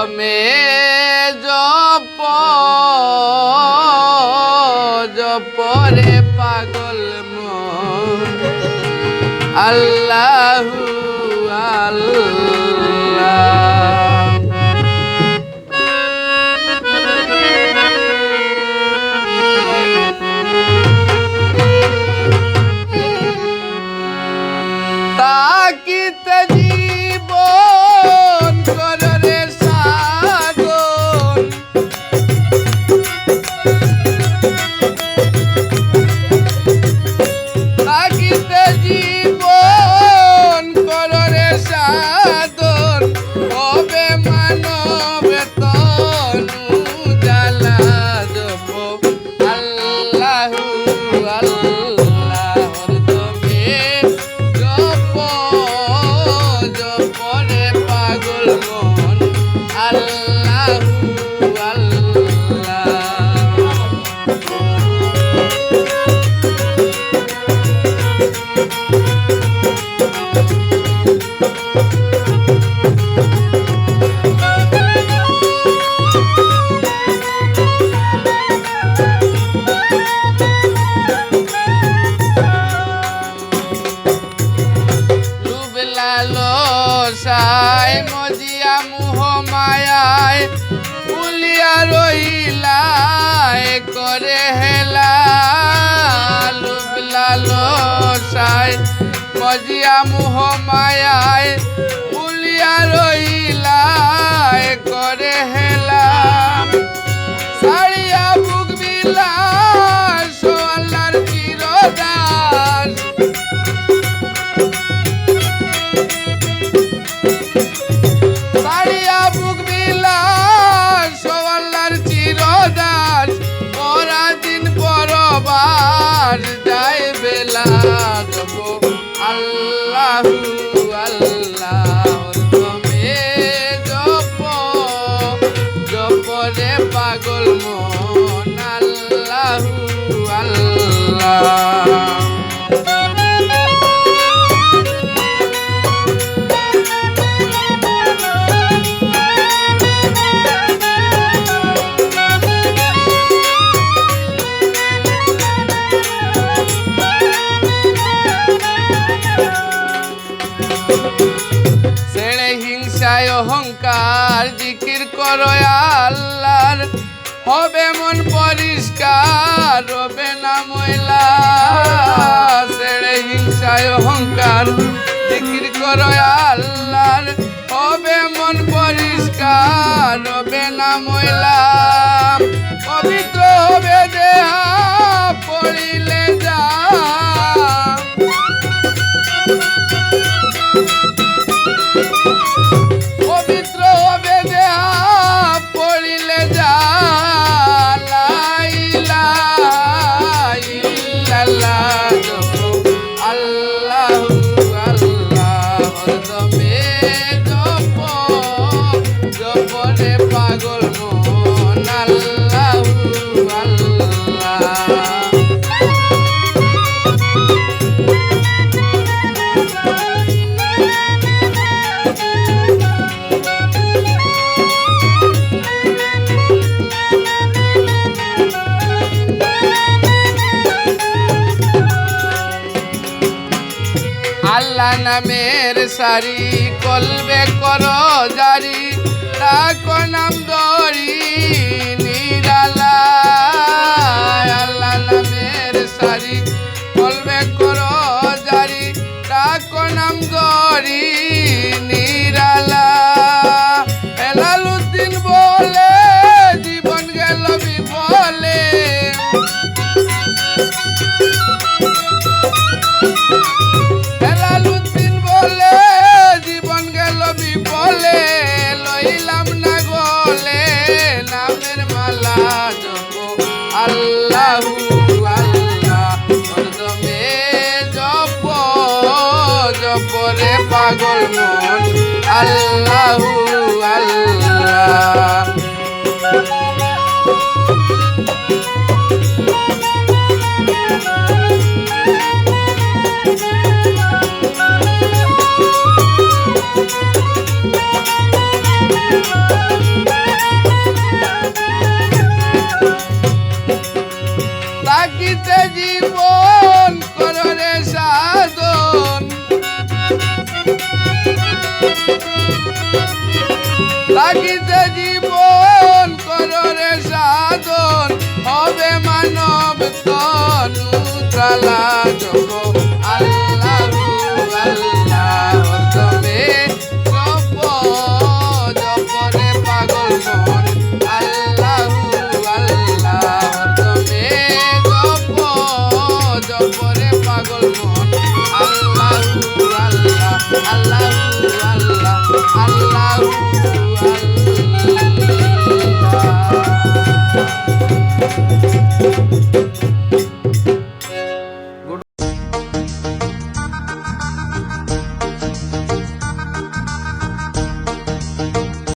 হরদমে জপ জপরে পাগল মন আল্লাহু আল্লাহ। তাকিতে জীবন কররে সাধন তাকিতে জীবন কররে সাধন হবে মানবে তনু জ্বালা জপ আল্লাহু আল্লাহ হরদমে জপ জপরে পাগল মন আল্লাহু আল্লাহ। সাই মজিয়া মুহ মায়ায় ভুলিয়া রইলা করে হেলা লুবলালো সাই মজিয়া মুহ মায়ায় ভুলিয়া রইলা করে হেলা সাড়িয়া বুক বিলাস আল্লাহর চিরদাস সাড়িয়া বুক বিলাস আল্লাহর চিরদাস পরাদিন পরবার যায় বেলা জপ আল্লাহু আল্লাহ হরদমে জপ জপরে পাগল মন আল্লাহু আল্লাহ। হিংসায় অহংকার জিকির করো আল্লাহর হবে মন পরিষ্কার রবে না ময়লা ছেড়ে হিংসায় অহংকার জিকির করো আল্লাহর হবে মন পরিষ্কার রবে না ময়লা পবিত্র হবে দেহা পড়িলে যা পবিত্র হবে দেহা পড়িলে যা লা ইলাহা ইল্লাল্লাহ জপ আল্লাহু আল্লাহ হরদমে জপ জপরে পাগল মন আল্লাহু আল্লাহ। আল্লাহ নামের সারি কলবে করো জারি ডাকো নাম দরি নিরালা আল্লাহ নামের সারি কলবে করো জারি ডাকো নাম দরি নিরালা হেলালুদ্দিন বলে জীবন গেল বিফলে হেলালুদ্দিন বলে জীবন গেল বিফলে লইলাম না গলে নামের মালা জপ আল্লাহু আল্লাহ হরদমে জপ জপরে পাগল মন আল্লাহু আল্লাহ।